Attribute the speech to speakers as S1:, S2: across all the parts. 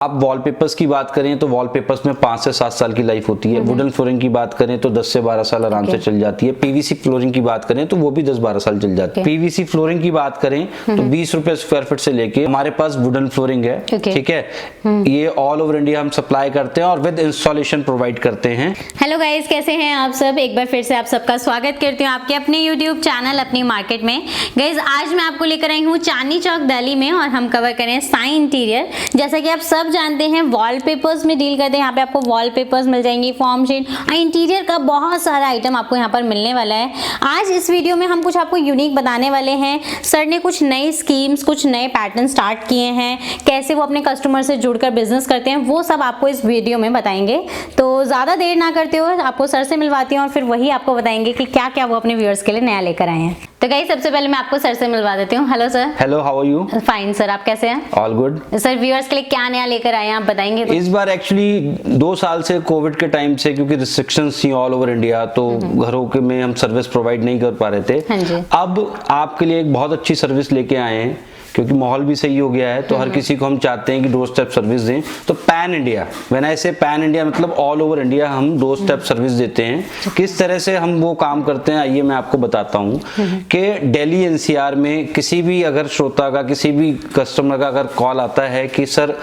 S1: आप वॉलपेपर्स की बात करें तो वॉलपेपर्स में 5 से 7 साल की लाइफ होती है। वुडन फ्लोरिंग की बात करें तो 10 से 12 साल आराम से चल जाती है। पीवीसी फ्लोरिंग की बात करें तो वो भी 10-12 साल चल जाती है। पीवीसी फ्लोरिंग की बात करें तो 20 रुपए स्क्वायर फीट से लेके हमारे पास वुडन फ्लोरिंग है, ठीक है। ये ऑल ओवर इंडिया हम सप्लाई करते हैं और विद इंस्टॉलेशन प्रोवाइड करते हैं।
S2: हेलो गाइस, कैसे हैं आप सब। एक बार फिर से आप सबका स्वागत करती हूँ आपके अपने यूट्यूब चैनल अपनी मार्केट में। गाइस आज मैं आपको लेकर आई हूँ चांदनी चौक दिल्ली में और हम कवर करें साई इंटीरियर। जैसा कि आप सब जानते हैं वॉलपेपर्स में डील करते हैं। यहाँ पे आपको वॉलपेपर्स मिल जाएंगी, फॉर्म शीट और इंटीरियर का बहुत सारा आइटम आपको यहाँ पर मिलने वाला है। आज इस वीडियो में हम कुछ आपको यूनिक बताने वाले हैं। सर ने कुछ नई स्कीम्स, कुछ नए पैटर्न स्टार्ट किए हैं, कैसे वो अपने कस्टमर से जुड़कर बिजनेस करते हैं, वो सब आपको इस वीडियो में बताएंगे। तो ज्यादा देर ना करते हो आपको सर से मिलवाती हूँ और फिर वही आपको बताएंगे कि क्या क्या वो अपने व्यूअर्स के लिए नया लेकर आए हैं। तो गाइस सबसे पहले मैं आपको सर से मिलवा देती हूँ। Hello sir.
S1: Hello, how are you?
S2: Fine sir, आप कैसे हैं?
S1: All good.
S2: सर व्यूअर्स के लिए क्या नया लेकर आए हैं आप बताएंगे?
S1: इस बार एक्चुअली 2 साल से कोविड के टाइम से क्योंकि रिस्ट्रिक्शंस थी ऑल ओवर इंडिया, तो घरों के में हम सर्विस प्रोवाइड नहीं कर पा रहे थे।
S2: हाँ जी।
S1: अब आपके लिए एक बहुत अच्छी सर्विस लेके आए हैं क्योंकि माहौल भी सही हो गया है, तो हर किसी को हम चाहते हैं कि डोर स्टेप सर्विस दें। तो पैन इंडिया, व्हेन आई से पैन इंडिया मतलब ऑल ओवर इंडिया हम डोर स्टेप सर्विस देते हैं। किस तरह से हम वो काम करते हैं आइए मैं आपको बताता हूँ कि दिल्ली एनसीआर में किसी भी अगर श्रोता का, किसी भी कस्टमर का अगर कॉल आता है कि सर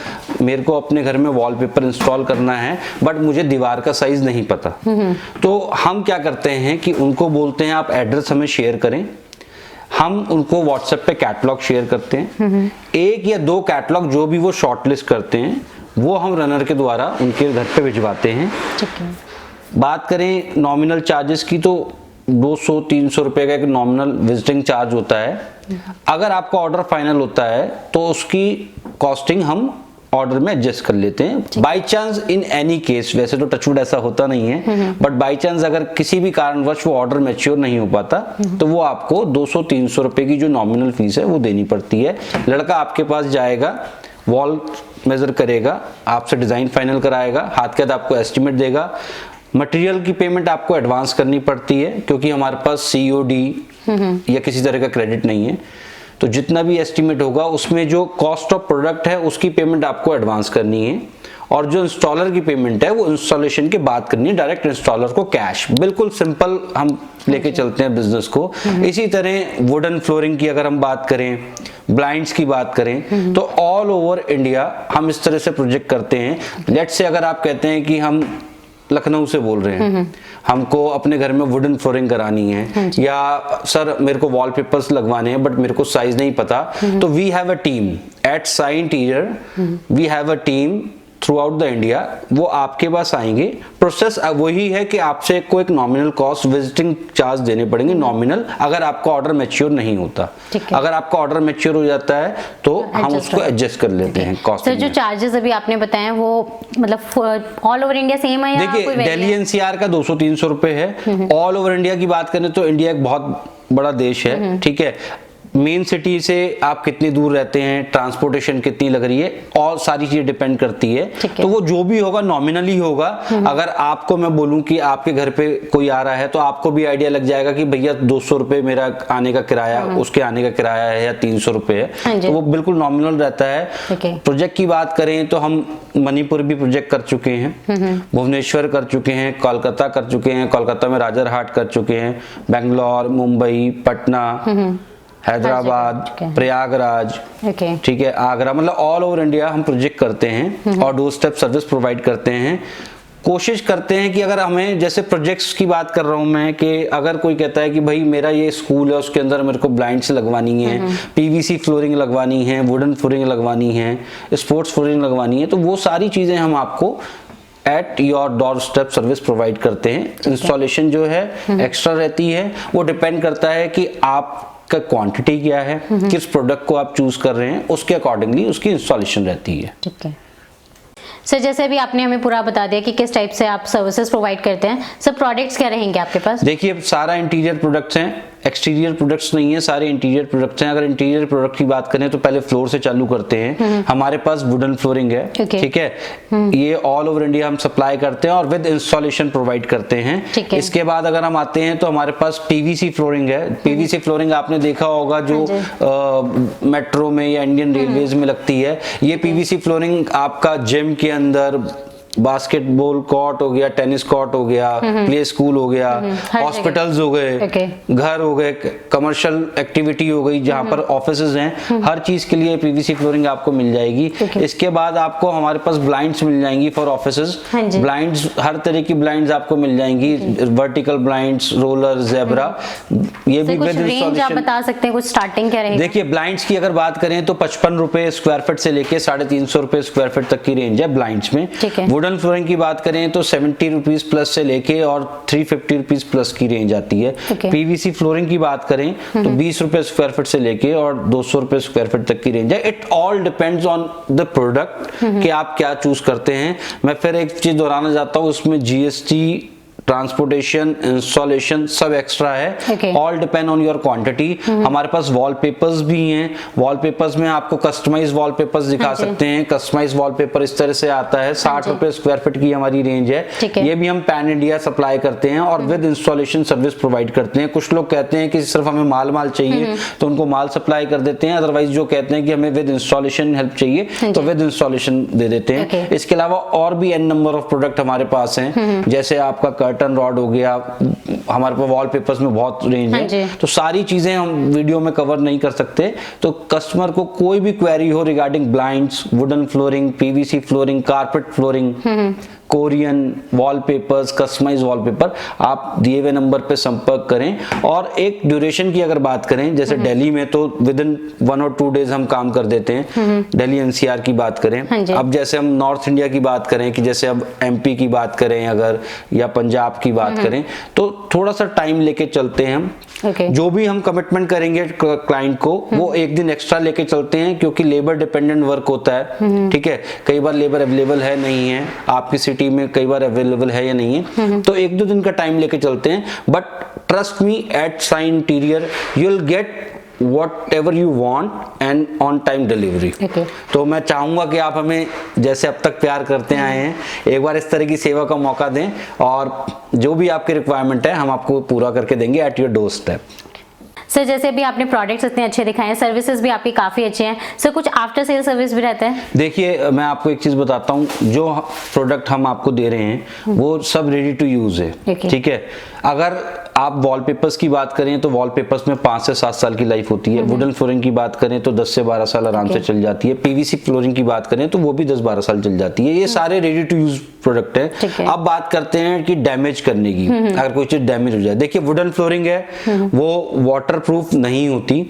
S1: मेरे को अपने घर में वॉलपेपर इंस्टॉल करना है बट मुझे दीवार का साइज नहीं पता, तो हम क्या करते हैं कि उनको बोलते हैं आप एड्रेस हमें शेयर करें। हम उनको व्हाट्सएप पे कैटलॉग शेयर करते हैं। 1 या 2 कैटलॉग जो भी वो शॉर्टलिस्ट करते हैं वो हम रनर के द्वारा उनके घर पे भिजवाते हैं। बात करें नॉमिनल चार्जेस की तो 200-300 रुपए का एक नॉमिनल विजिटिंग चार्ज होता है। अगर आपका ऑर्डर फाइनल होता है तो उसकी कॉस्टिंग हम ऑर्डर में एडजस्ट कर लेते हैं। By chance in any case, वैसे तो टचवुड ऐसा होता नहीं है, बट बाई चांस अगर किसी भी कारणवश वो ऑर्डर मैच्योर नहीं हो पाता तो वो आपको 200-300 रुपए की जो नॉमिनल फीस है वो देनी पड़ती है। लड़का आपके पास जाएगा, वॉल मेजर करेगा, आपसे डिजाइन फाइनल कराएगा, हाथ के हाथ आपको एस्टिमेट देगा। मटेरियल की पेमेंट आपको एडवांस करनी पड़ती है क्योंकि हमारे पास COD या किसी तरह का क्रेडिट नहीं है। तो जितना भी एस्टिमेट होगा उसमें जो कॉस्ट ऑफ प्रोडक्ट है उसकी पेमेंट आपको एडवांस करनी है और जो इंस्टॉलर की पेमेंट है वो इंस्टॉलेशन के बाद करनी है, डायरेक्ट इंस्टॉलर को कैश। बिल्कुल सिंपल हम लेके चलते हैं बिजनेस को। इसी तरह वुडन फ्लोरिंग की अगर हम बात करें, ब्लाइंड्स की बात करें तो ऑल ओवर इंडिया हम इस तरह से प्रोजेक्ट करते हैं। लेट्स से अगर आप कहते हैं कि हम लखनऊ से बोल रहे हैं, हमको अपने घर में वुडन फ्लोरिंग करानी है या सर मेरे को वॉलपेपर्स लगवाने हैं बट मेरे को साइज नहीं पता, तो we have a team at Sai interior, we have a team throughout the India. वो आपके पास आएंगे। प्रोसेस वही है कि आपसे को एक नॉमिनल कॉस्ट विजिटिंग चार्ज देने पड़ेंगे, नॉमिनल, अगर आपका ऑर्डर मैच्योर नहीं होता। अगर आपका ऑर्डर मैच्योर हो जाता है तो हम उसको एडजस्ट कर लेते हैं कॉस्ट।
S2: सर जो चार्जेस अभी आपने बताए वो मतलब ऑल ओवर इंडिया सेम है या
S1: देखिए दिल्ली एनसीआर का 200-300 रुपए है। ऑल ओवर इंडिया की बात करें तो इंडिया एक बहुत बड़ा देश है, ठीक है। मेन सिटी से आप कितनी दूर रहते हैं, ट्रांसपोर्टेशन कितनी लग रही है, और सारी चीजें डिपेंड करती है। तो वो जो भी होगा नॉमिनली होगा। अगर आपको मैं बोलूं कि आपके घर पे कोई आ रहा है तो आपको भी आइडिया लग जाएगा कि भैया 200 रुपए मेरा आने का किराया, उसके आने का किराया है या 300 रुपए है, तो वो बिल्कुल नॉमिनल रहता है। प्रोजेक्ट की बात करें तो हम मणिपुर भी प्रोजेक्ट कर चुके हैं, भुवनेश्वर कर चुके हैं, कोलकाता कर चुके हैं, कोलकाता में राजरहाट कर चुके हैं, बेंगलोर, मुंबई, पटना, हैदराबाद, प्रयागराज, ठीक है, आगरा, मतलब ऑल ओवर इंडिया हम प्रोजेक्ट करते हैं और डोर स्टेप सर्विस प्रोवाइड करते हैं। कोशिश करते हैं कि अगर हमें, जैसे प्रोजेक्ट्स की बात कर रहा हूं मैं, कि अगर कोई कहता है कि भाई मेरा ये स्कूल है उसके अंदर मेरे को ब्लाइंड्स लगवानी है, PVC फ्लोरिंग लगवानी है, वुडन फ्लोरिंग लगवानी है, स्पोर्ट्स फ्लोरिंग लगवानी है, तो वो सारी चीजें हम आपको at your door step service provide करते हैं। इंस्टॉलेशन जो है एक्स्ट्रा रहती है, वो डिपेंड करता है कि आप का क्वांटिटी क्या है, किस प्रोडक्ट को आप चूज कर रहे हैं, उसके अकॉर्डिंगली उसकी इंस्टॉलेशन रहती है।
S2: ठीक है सर, जैसे अभी आपने हमें पूरा बता दिया कि किस टाइप से आप सर्विसेज प्रोवाइड करते हैं। सर प्रोडक्ट्स क्या रहेंगे आपके पास?
S1: देखिए सारा इंटीरियर प्रोडक्ट्स हैं, एक्सटीरियर प्रोडक्ट्स नहीं है, सारे इंटीरियर प्रोडक्ट्स हैं। अगर इंटीरियर प्रोडक्ट की बात करें तो पहले फ्लोर से चालू करते हैं। हमारे पास वुडन फ्लोरिंग है, ठीक है, ये ऑल ओवर इंडिया हम सप्लाई करते हैं और विद इंस्टॉलेशन प्रोवाइड करते हैं। इसके बाद अगर हम आते हैं तो हमारे पास पीवीसी फ्लोरिंग है। पीवीसी फ्लोरिंग आपने देखा होगा जो मेट्रो में या इंडियन रेलवेज में लगती है। ये पीवीसी फ्लोरिंग आपका जिम के अंदर, बास्केटबॉल कोर्ट हो गया, टेनिस कोर्ट हो गया, प्ले स्कूल हो गया, हॉस्पिटल्स हो गए, घर हो गए, कमर्शियल एक्टिविटी हो गई जहां पर ऑफिसेज हैं, हर चीज के लिए पीवीसी फ्लोरिंग आपको मिल जाएगी। इसके बाद आपको हमारे पास ब्लाइंड्स मिल जाएंगी फॉर ऑफिसेज। ब्लाइंड्स हर तरह की ब्लाइंड्स आपको मिल जाएंगी, वर्टिकल ब्लाइंड्स, रोलर, जेब्रा। ये भी विद इंस्टॉलेशन।
S2: आप बता सकते हैं कुछ स्टार्टिंग क्या रहेगी?
S1: देखिए ब्लाइंड्स की अगर बात करें तो 55 रुपए स्क्वायर फीट से लेके 350 रुपए स्क्वायर फीट तक की रेंज है ब्लाइंड्स में। वुडन फ्लोरिंग की बात करें तो 70 रुपीज प्लस से लेके और 350 रुपीज प्लस की रेंज आती है। पीवीसी फ्लोरिंग की बात करें तो 20 रुपए स्क्वायर फीट से लेके और 200 रुपए स्क्वायर फीट तक की रेंज है। It all depends on the product कि आप क्या चूज करते हैं। मैं फिर एक चीज दोहराना चाहता हूँ, उसमें जीएसटी, ट्रांसपोर्टेशन, इंस्टॉलेशन सब एक्स्ट्रा है। All depend on your quantity. हमारे पास वॉलपेपर्स भी हैं। वॉलपेपर्स में आपको कस्टमाइज वॉलपेपर्स दिखा सकते हैं। कस्टमाइज वॉलपेपर इस तरह से आता है। 60 रुपए स्क्वायर फीट की हमारी रेंज है। ये भी हम पैन इंडिया सप्लाई करते हैं और विद इंस्टॉलेशन सर्विस प्रोवाइड करते हैं। कुछ लोग कहते हैं कि सिर्फ हमें माल चाहिए तो उनको माल सप्लाई कर देते हैं, अदरवाइज जो कहते हैं कि हमें विद इंस्टॉलेशन हेल्प चाहिए तो विद इंस्टॉलेशन दे देते हैं। इसके अलावा और भी एन नंबर ऑफ प्रोडक्ट हमारे पास हैं, जैसे आपका कर्टन रॉड हो गया, हमारे पास वॉलपेपर्स में बहुत रेंज है। तो सारी चीजें हम वीडियो में कवर नहीं कर सकते। तो कस्टमर को कोई भी क्वेरी हो regarding blinds, wooden flooring, PVC flooring, carpet flooring, Korean wallpapers, customize wallpaper, आप दिए हुए नंबर पे संपर्क करें। और एक ड्यूरेशन की अगर बात करें, जैसे दिल्ली में तो विद इन 1 और 2 डेज हम काम कर देते हैं। दिल्ली एनसीआर की बात करें, अब जैसे हम नॉर्थ इंडिया की बात करें कि जैसे अब एमपी की बात करें अगर, या पंजाब की बात करें, तो थोड़ा सा टाइम लेके चलते हैं हम। जो भी हम कमिटमेंट करेंगे क्लाइंट को वो एक दिन एक्स्ट्रा लेके चलते हैं, क्योंकि लेबर डिपेंडेंट वर्क होता है। ठीक है, कई बार लेबर अवेलेबल है नहीं है, आपकी सिटी में कई बार अवेलेबल है या नहीं है, तो 1-2 दिन का टाइम लेके चलते हैं। But trust me, at Sign Interior you will get whatever you want and on time delivery। तो मैं चाहूंगा कि आप हमें जैसे अब तक प्यार करते आए हैं, एक बार इस तरह की सेवा का मौका दें और जो भी आपकी रिक्वायरमेंट है हम आपको पूरा करके देंगे at your door step.
S2: Sir जैसे अभी आपने प्रोडक्ट्स इतने अच्छे दिखाए हैं, सर्विसेज भी आपकी काफी अच्छे हैं, सर कुछ आफ्टर सेल सर्विस भी रहता है? देखिए
S1: मैं आपको एक चीज बताता हूँ, जो प्रोडक्ट हम आपको दे रहे हैं वो सब रेडी टू यूज है। ठीक है, अगर आप वॉलपेपर्स की बात करें तो वॉलपेपर्स में 5 से 7 साल की लाइफ होती है। वुडन फ्लोरिंग की बात करें तो 10 से 12 साल आराम से चल जाती है। पीवीसी फ्लोरिंग की बात करें तो वो भी 10-12 साल चल जाती है। ये सारे रेडी टू यूज प्रोडक्ट है। अब बात करते हैं कि डैमेज करने की, अगर कोई चीज डैमेज हो जाए, देखिए वुडन फ्लोरिंग है वो वाटर प्रूफ नहीं होती।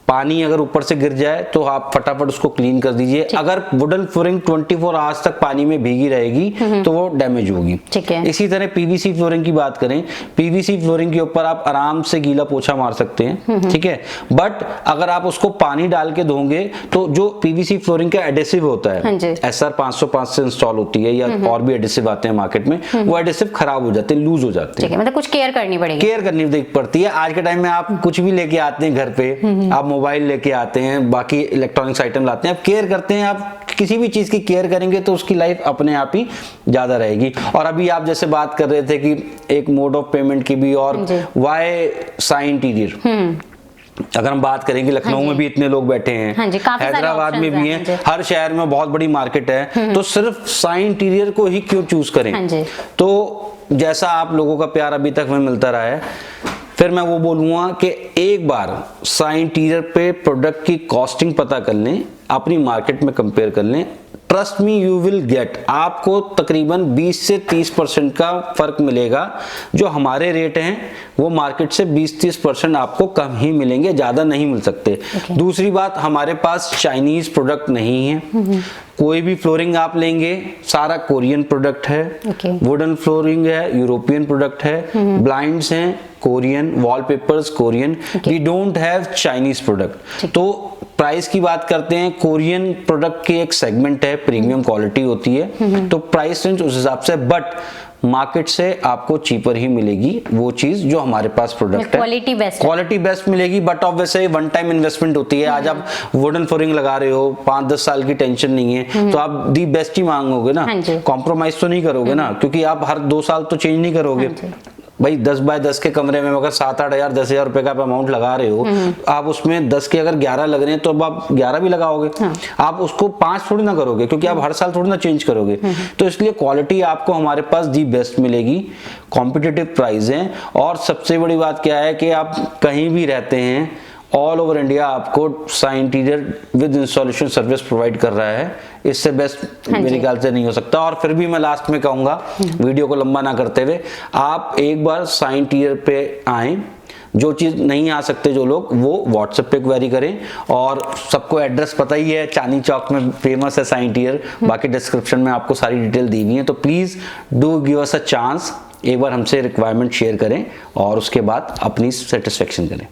S1: पानी अगर ऊपर से गिर जाए तो आप फटाफट उसको क्लीन कर दीजिए। अगर वुडन फ्लोरिंग 24 आवर्स तक पानी में भीगी रहेगी तो वो डैमेज होगी। इसी तरह पीवीसी फ्लोरिंग की बात करें, पीवीसी फ्लोरिंग के ऊपर आप आराम से गीला पोछा मार सकते हैं। ठीक है, बट अगर आप उसको पानी डाल के धोंगे तो जो पीवीसी फ्लोरिंग का एडेसिव होता है, SR 505 से इंस्टॉल होती है या और भी एडेसिव आते हैं मार्केट में, वो एडेसिव खराब हो जाते हैं, लूज हो जाते हैं।
S2: मतलब कुछ केयर करनी पड़ेगी।
S1: केयर करनी पड़ती है। आज के टाइम में आप कुछ भी लेके आते हैं घर पे, आप मोबाइल लेके आते हैं, बाकी इलेक्ट्रॉनिक्स आइटम लाते हैं, आप केयर करते हैं। आप किसी भी चीज की केयर करेंगे तो उसकी लाइफ अपने आप ही ज्यादा रहेगी। और अभी आप जैसे बात कर रहे थे कि एक मोड ऑफ पेमेंट की भी, और वाई साइन इंटीरियर, अगर हम बात करेंगे लखनऊ में भी इतने लोग बैठे हैं, हैदराबाद में भी हैं, हर शहर में बहुत बड़ी मार्केट है, तो सिर्फ साइन इंटीरियर को ही क्यों चूज करें? तो जैसा आप लोगों का प्यार अभी तक हमें मिलता रहा है, फिर मैं वो बोलूंगा कि एक बार साइन इंटीरियर पे प्रोडक्ट की कॉस्टिंग पता कर लें, अपनी मार्केट में कंपेयर कर लें। Trust me you will gate, आपको तकरीबन 20 से 30% का फर्क मिलेगा। जो हमारे रेट हैं वो मार्केट से 20-30% आपको कम ही मिलेंगे, ज्यादा नहीं मिल सकते। दूसरी बात, हमारे पास चाइनीज प्रोडक्ट नहीं है। कोई भी फ्लोरिंग आप लेंगे सारा कोरियन प्रोडक्ट है। वुडन फ्लोरिंग है, यूरोपियन प्रोडक्ट है। ब्लाइंड्स हैं Korean, wallpapers Korean. We don't have Chinese product. तो प्राइस की बात करते हैं, कोरियन प्रोडक्ट की एक सेगमेंट है, प्रीमियम क्वालिटी होती है, तो प्राइस रेंज उस हिसाब से। बट मार्केट से आपको चीपर ही मिलेगी वो चीज जो हमारे पास प्रोडक्ट है। क्वालिटी बेस्ट मिलेगी, बट ऑफ वैसे वन टाइम इन्वेस्टमेंट होती है। आज आप वुडन फ्लोरिंग लगा रहे हो, 5-10 साल की टेंशन नहीं है, तो आप दी बेस्ट ही मांगोगे ना, कॉम्प्रोमाइज तो नहीं करोगे ना, क्योंकि आप हर 2 साल तो चेंज नहीं करोगे। भाई 10 बाय 10 के कमरे में अगर 7-8 हजार 10 हजार रुपए का आप अमाउंट लगा रहे हो, आप उसमें 10 के अगर 11 लग रहे हैं तो अब आप 11 भी लगाओगे। आप उसको 5 थोड़ी ना करोगे, क्योंकि आप हर साल थोड़ी ना चेंज करोगे। तो इसलिए क्वालिटी आपको हमारे पास दी बेस्ट मिलेगी, कॉम्पिटिटिव प्राइस है, और सबसे बड़ी बात क्या है कि आप कहीं भी रहते हैं, ऑल ओवर इंडिया आपको Sign Interior with installation service provide कर रहा है। इससे बेस्ट मेरे ख्याल से नहीं हो सकता। और फिर भी मैं लास्ट में कहूंगा, वीडियो को लंबा ना करते हुए, आप एक बार साइन इंटीरियर पे आएं। जो चीज नहीं आ सकते जो लोग, वो व्हाट्सएप पे क्वेरी करें। और सबको एड्रेस पता ही है, चांदनी चौक में फेमस है साइन इंटीरियर, बाकी डिस्क्रिप्शन में आपको सारी डिटेल दी हुई है। तो please do give us a chance, एक बार हमसे रिक्वायरमेंट शेयर करें और उसके बाद अपनी सेटिस्फेक्शन करें।